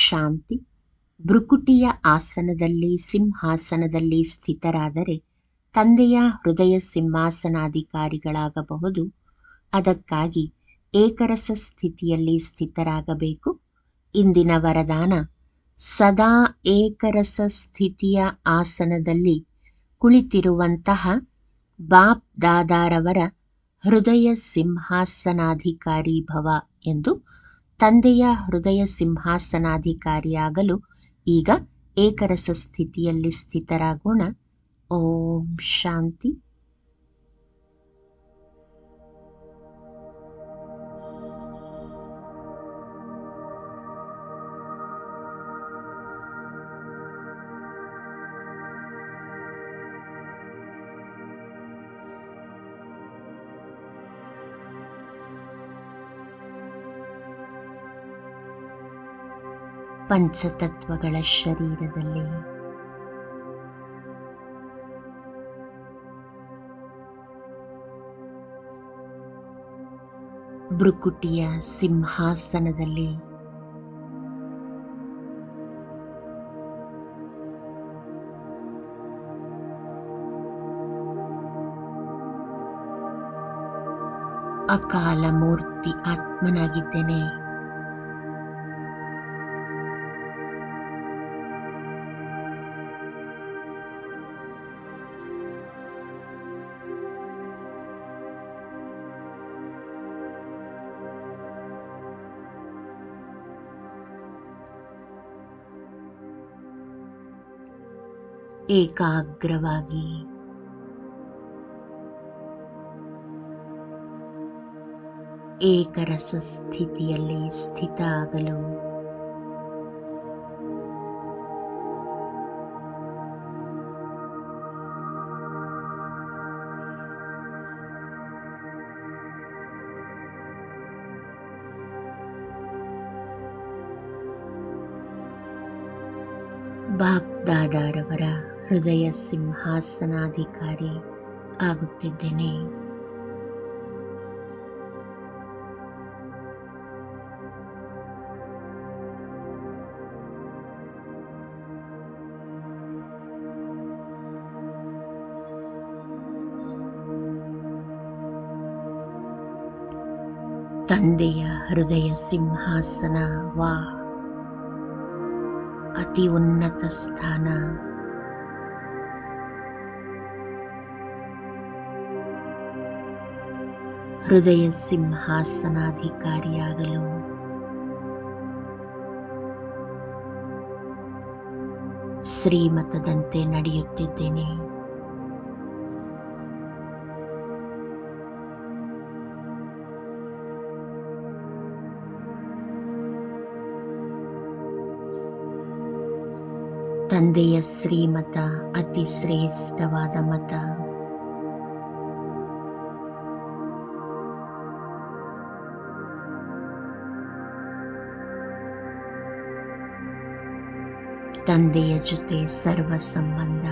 ಶಾಂತಿ. ಭ್ರುಕುಟಿಯ ಆಸನದಲ್ಲಿ ಸಿಂಹಾಸನದಲ್ಲಿ ಸ್ಥಿತರಾದರೆ ತಂದೆಯ ಹೃದಯ ಸಿಂಹಾಸನಾಧಿಕಾರಿಗಳಾಗಬಹುದು. ಅದಕ್ಕಾಗಿ ಏಕರಸ ಸ್ಥಿತಿಯಲ್ಲಿ ಸ್ಥಿತರಾಗಬೇಕು. ಇಂದಿನ ವರದಾನ: ಸದಾ ಏಕರಸ ಸ್ಥಿತಿಯ ಆಸನದಲ್ಲಿ ಕುಳಿತಿರುವಂತಹ ಬಾಪ್ ದಾದಾರವರ ಹೃದಯ ಸಿಂಹಾಸನಾಧಿಕಾರಿ ಭವ ಎಂದು. ತಂದೆಯ ಹೃದಯ ಸಿಂಹಾಸನಾಧಿಕಾರಿಯಾಗಲು ಈಗ ಏಕರಸ ಸ್ಥಿತಿಯಲ್ಲಿ ಸ್ಥಿತರಾಗೋಣ. ಓಂ ಶಾಂತಿ. ಪಂಚತತ್ವಗಳ ಶರೀರದಲ್ಲಿ ಭ್ರುಕುಟಿಯ ಸಿಂಹಾಸನದಲ್ಲಿ ಅಕಾಲ ಮೂರ್ತಿ ಆತ್ಮನಾಗಿದ್ದೇನೆ. ಏಕಾಗ್ರವಾಗಿ ಏಕರಸ ಸ್ಥಿತಿಯಲ್ಲಿ ಸ್ಥಿತ ಆಗಲು ಬಾಪ್ ದಾದಾರವರ ಹೃದಯ ಸಿಂಹಾಸನಾಧಿಕಾರಿ ಆಗುತ್ತಿದ್ದೇನೆ. ತಂದೆಯ ಹೃದಯ ಸಿಂಹಾಸನ ವಾ ಅತಿ ಉನ್ನತ ಸ್ಥಾನ. ಹೃದಯ ಸಿಂಹಾಸನಾಧಿಕಾರಿಯಾಗಲು ಶ್ರೀಮತದಂತೆ ನಡೆಯುತ್ತಿದ್ದೇನೆ. ತಂದೆಯ ಶ್ರೀಮತ ಅತಿ ಶ್ರೇಷ್ಠವಾದ ಮತ. ತಂದೆಯ ಜೊತೆ ಸರ್ವ ಸಂಬಂಧ,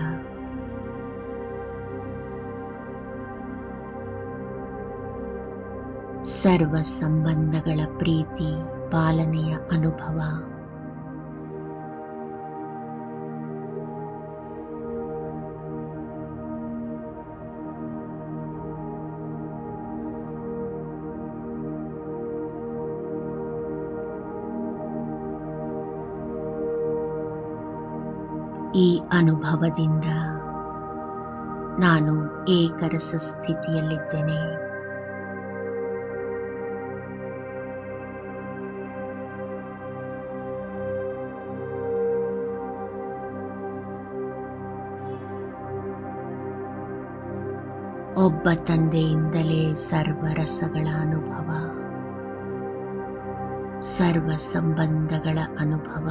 ಸರ್ವ ಸಂಬಂಧಗಳ ಪ್ರೀತಿ ಪಾಲನೆಯ ಅನುಭವ. ಈ ಅನುಭವದಿಂದ ನಾನು ಏಕರಸ ಸ್ಥಿತಿಯಲ್ಲಿದ್ದೇನೆ. ಒಬ್ಬ ತಂದೆಯಿಂದಲೇ ಸರ್ವರಸಗಳ ಅನುಭವ, ಸರ್ವ ಸಂಬಂಧಗಳ ಅನುಭವ.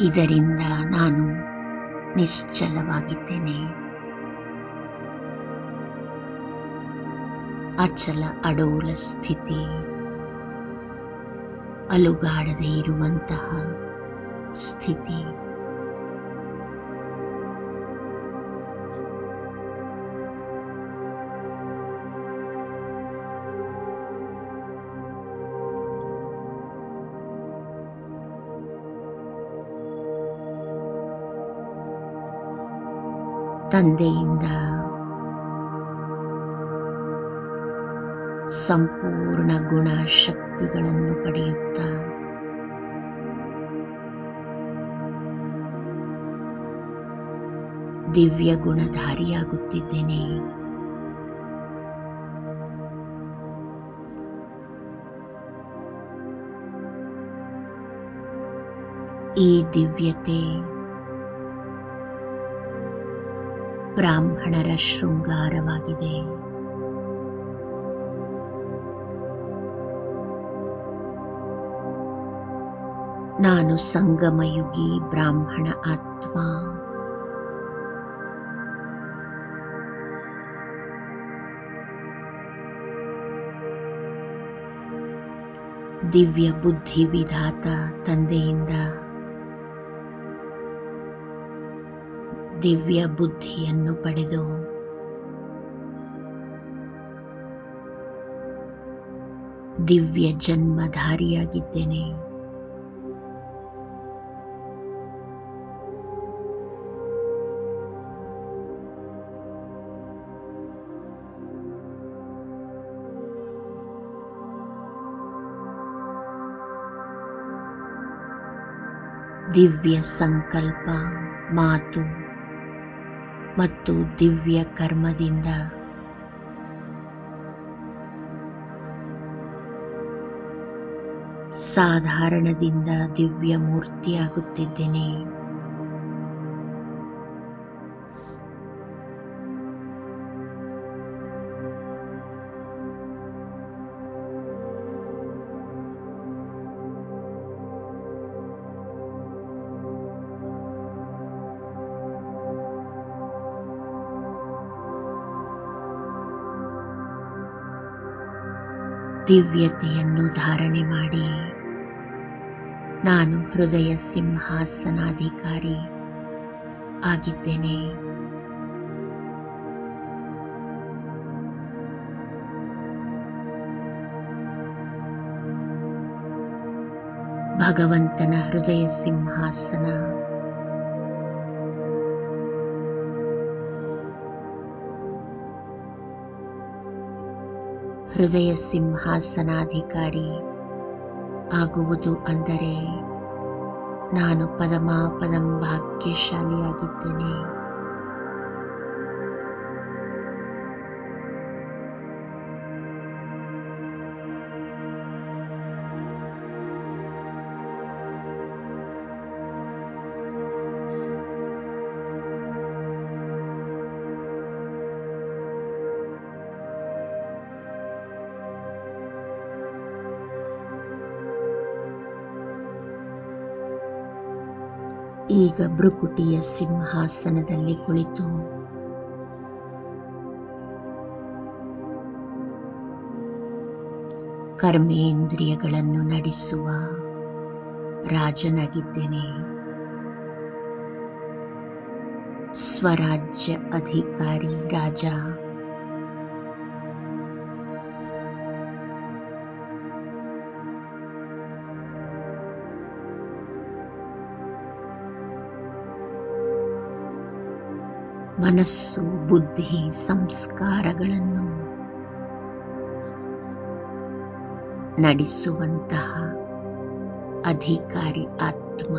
ಇದರಿಂದ ನಾನು ನಿಶ್ಚಲವಾಗಿದ್ದೇನೆ. ಅಚಲ ಅಡೋಲ ಸ್ಥಿತಿ. ಅಲುಗಾಡದೇ ಇರುವಂತಹ ಸ್ಥಿತಿ. ತಂದೆಯಿಂದ ಸಂಪೂರ್ಣ ಗುಣ ಶಕ್ತಿಗಳನ್ನು ಪಡೆಯುತ್ತಾ ದಿವ್ಯ ಗುಣಧಾರಿಯಾಗುತ್ತಿದ್ದೇನೆ. ಈ ದಿವ್ಯತೆ ಬ್ರಾಹ್ಮಣರ ಶೃಂಗಾರವಾಗಿದೆ. ನಾನು ಸಂಗಮಯುಗಿ ಬ್ರಾಹ್ಮಣ ಆತ್ಮ. ದಿವ್ಯ ಬುದ್ಧಿ ವಿಧಾತ ತಂದೆಯಿಂದ ದಿವ್ಯ ಬುದ್ಧಿಯನ್ನು ಪಡೆದು ದಿವ್ಯ ಜನ್ಮಧಾರಿಯಾಗಿದ್ದೇನೆ. ದಿವ್ಯ ಸಂಕಲ್ಪ, ಮಾತು ಮತ್ತು ದಿವ್ಯ ಕರ್ಮದಿಂದ ಸಾಧಾರಣದಿಂದ ದಿವ್ಯ ಮೂರ್ತಿಯಾಗುತ್ತಿದ್ದೇನೆ. ದಿವ್ಯತೆಯನ್ನು ಧಾರಣೆ ಮಾಡಿ ನಾನು ಹೃದಯ ಸಿಂಹಾಸನಾಧಿಕಾರಿ ಆಗಿದ್ದೇನೆ. ಭಗವಂತನ ಹೃದಯ ಸಿಂಹಾಸನ ಹೃದಯ ಸಿಂಹಾಸನಾಧಿಕಾರಿ ಆಗುವುದು ಅಂದರೆ ನಾನು ಪದಮಾಪದಂ ಭಾಗ್ಯಶಾಲಿಯಾಗಿದ್ದೇನೆ. ಈಗ ಭೃಕುಟಿಯ ಸಿಂಹಾಸನದಲ್ಲಿ ಕುಳಿತು ಕರ್ಮೇಂದ್ರಿಯಗಳನ್ನು ನಡೆಸುವ ರಾಜನಾಗಿದ್ದೇನೆ. ಸ್ವರಾಜ್ಯ ಅಧಿಕಾರಿ ರಾಜ. ಮನಸ್ಸು, ಬುದ್ಧಿ, ಸಂಸ್ಕಾರಗಳನ್ನು ನಡೆಸುವಂತಹ ಅಧಿಕಾರಿ ಆತ್ಮ.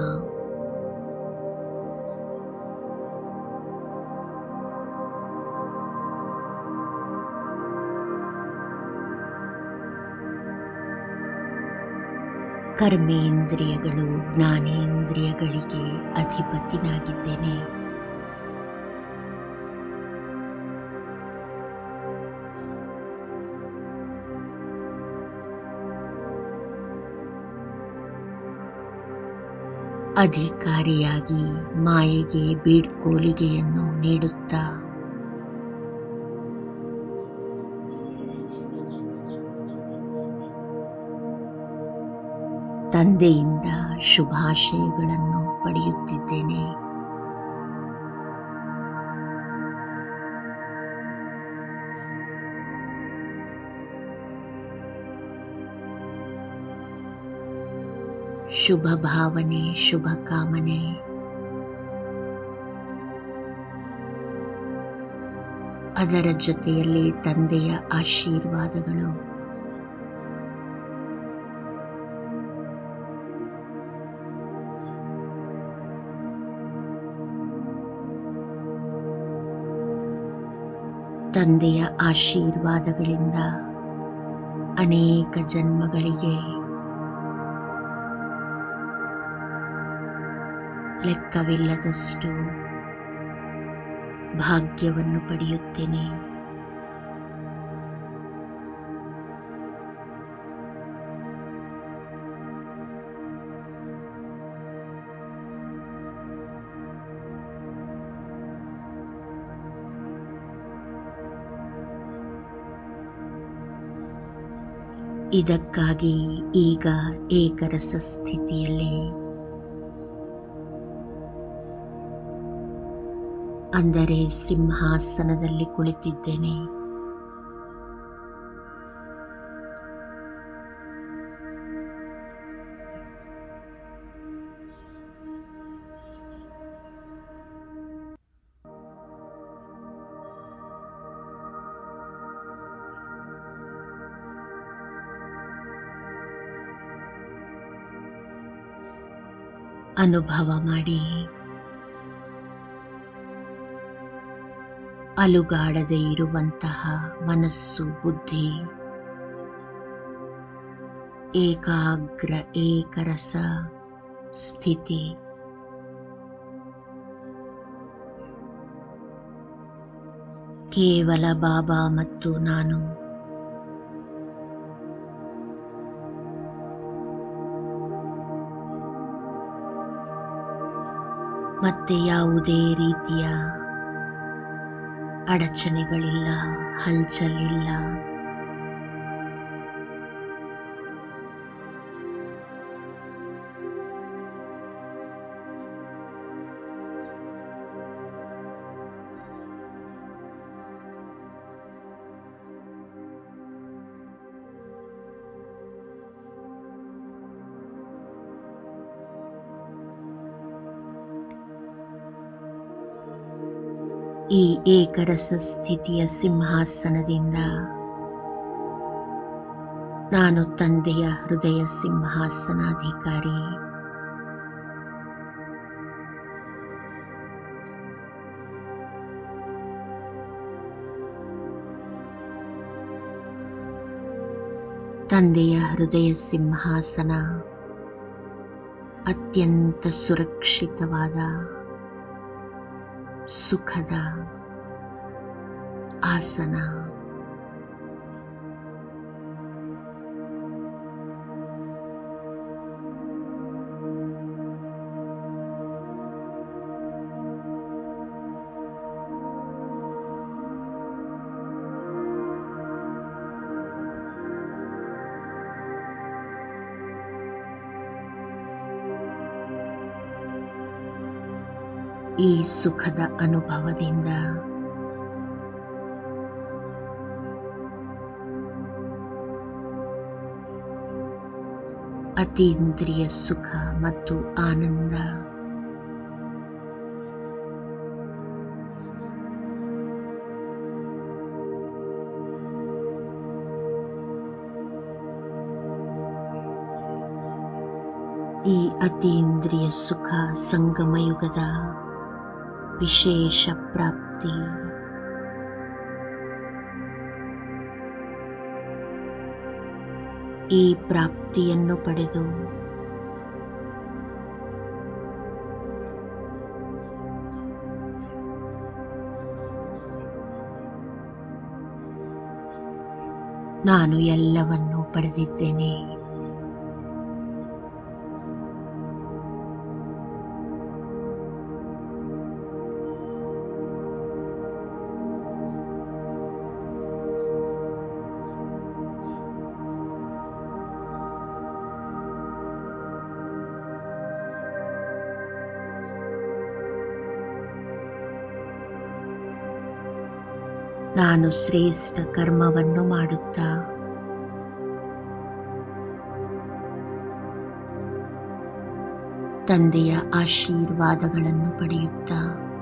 ಕರ್ಮೇಂದ್ರಿಯಗಳು, ಜ್ಞಾನೇಂದ್ರಿಯಗಳಿಗೆ ಅಧಿಪತಿನಾಗಿದ್ದೇನೆ. ಅಧಿಕಾರಿಯಾಗಿ ಮಾಯೆಗೆ ಬೀಡ್ಕೋಲಿಗೆಯನ್ನು ನೀಡುತ್ತಾ ತಂದೆಯಿಂದ ಶುಭಾಶಯಗಳನ್ನು ಪಡೆಯುತ್ತಿದ್ದೇನೆ. ಶುಭ ಭಾವನೆ, ಶುಭ ಕಾಮನೆ ಅದರ ಜೊತೆಯಲ್ಲಿ ತಂದೆಯ ಆಶೀರ್ವಾದಗಳು ತಂದೆಯ ಆಶೀರ್ವಾದಗಳಿಂದ ಅನೇಕ ಜನ್ಮಗಳಿಗೆ ಲೆಕ್ಕವಿಲ್ಲದಷ್ಟು ಭಾಗ್ಯವನ್ನು ಪಡೆಯುತ್ತೇನೆ. ಇದಕ್ಕಾಗಿ ಈಗ ಏಕರಸ ಸ್ಥಿತಿಯಲ್ಲಿ ಅಂದರೆ ಸಿಂಹಾಸನದಲ್ಲಿ ಕುಳಿತಿದ್ದೇನೆ. ಅನುಭವ ಮಾಡಿ ಅಲುಗಾಡದೆ ಇರುವಂತಹ ಮನಸ್ಸು, ಬುದ್ಧಿ, ಏಕಾಗ್ರ ಏಕರಸ ಸ್ಥಿತಿ. ಕೇವಲ ಬಾಬಾ ಮತ್ತು ನಾನು ಮತ್ತೆ ಯಾವುದೇ ರೀತಿಯ ಅಡಚಣೆಗಳಿಲ್ಲ, ಹಲ್ಚಲಿಲ್ಲ. ಈ ಏಕರಸ ಸ್ಥಿತಿಯ ಸಿಂಹಾಸನದಿಂದ ನಾನು ತಂದೆಯ ಹೃದಯ ಸಿಂಹಾಸನಾಧಿಕಾರಿ. ತಂದೆಯ ಹೃದಯ ಸಿಂಹಾಸನ ಅತ್ಯಂತ ಸುರಕ್ಷಿತವಾದ ಸುಖದ ಆಸನ. ಈ ಸುಖದ ಅನುಭವದಿಂದ ಅತೀಂದ್ರಿಯ ಸುಖ ಮತ್ತು ಆನಂದ ಈ ಅತೀಂದ್ರಿಯ ಸುಖ ಸಂಗಮಯುಗದ ವಿಶೇಷ ಪ್ರಾಪ್ತಿ. ಈ ಪ್ರಾಪ್ತಿಯನ್ನು ಪಡೆದು ನಾನು ಎಲ್ಲವನ್ನೂ ಪಡೆದಿದ್ದೇನೆ. ನಾನು ಶ್ರೇಷ್ಠ ಕರ್ಮವನ್ನು ಮಾಡುತ್ತಾ ತಂದೆಯ ಆಶೀರ್ವಾದಗಳನ್ನು ಪಡೆಯುತ್ತಾ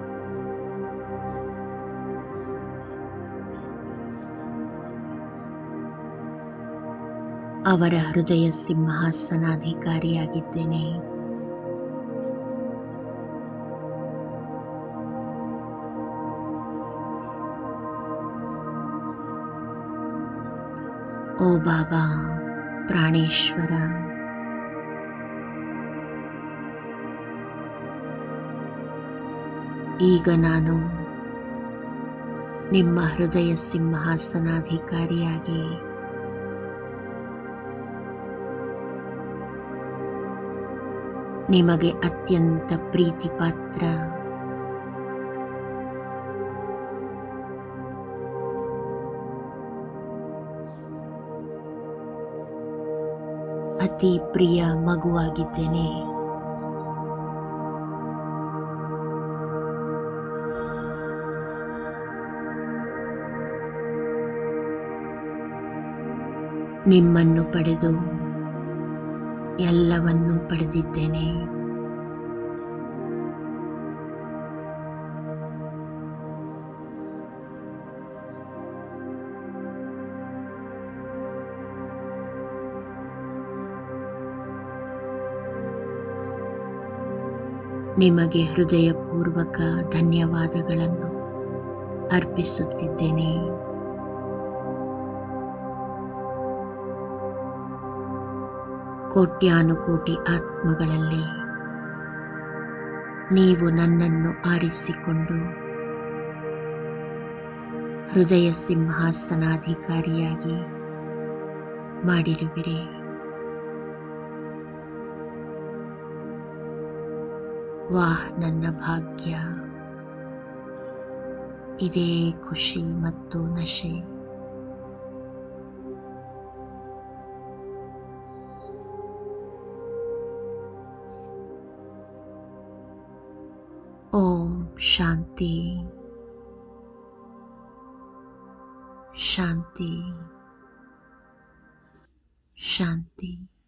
ಅವರ ಹೃದಯ ಸಿಂಹಾಸನಾಧಿಕಾರಿಯಾಗಿದ್ದೇನೆ. ಓ ಬಾಬಾ ಪ್ರಾಣೇಶ್ವರ, ಈಗ ನಾನು ನಿಮ್ಮ ಹೃದಯ ಸಿಂಹಾಸನಾಧಿಕಾರಿಯಾಗಿ ನಿಮಗೆ ಅತ್ಯಂತ ಪ್ರೀತಿಪಾತ್ರ ಅತಿ ಪ್ರಿಯ ಮಗುವಾಗಿದ್ದೇನೆ. ನಿಮ್ಮನ್ನು ಪಡೆದು ಎಲ್ಲವನ್ನೂ ಪಡೆದಿದ್ದೇನೆ. ನಿಮಗೆ ಹೃದಯಪೂರ್ವಕ ಧನ್ಯವಾದಗಳನ್ನು ಅರ್ಪಿಸುತ್ತಿದ್ದೇನೆ. ಕೋಟ್ಯಾನುಕೋಟಿ ಆತ್ಮಗಳಲ್ಲಿ ನೀವು ನನ್ನನ್ನು ಆರಿಸಿಕೊಂಡು ಹೃದಯ ಸಿಂಹಾಸನಾಧಿಕಾರಿಯಾಗಿ ಮಾಡಿರುವಿರಿ. ವಾಹ್, ನನ್ನ ಭಾಗ್ಯ! ಇದೇ ಖುಷಿ ಮತ್ತು ನಶೆ. ಓಂ ಶಾಂತಿ ಶಾಂತಿ ಶಾಂತಿ.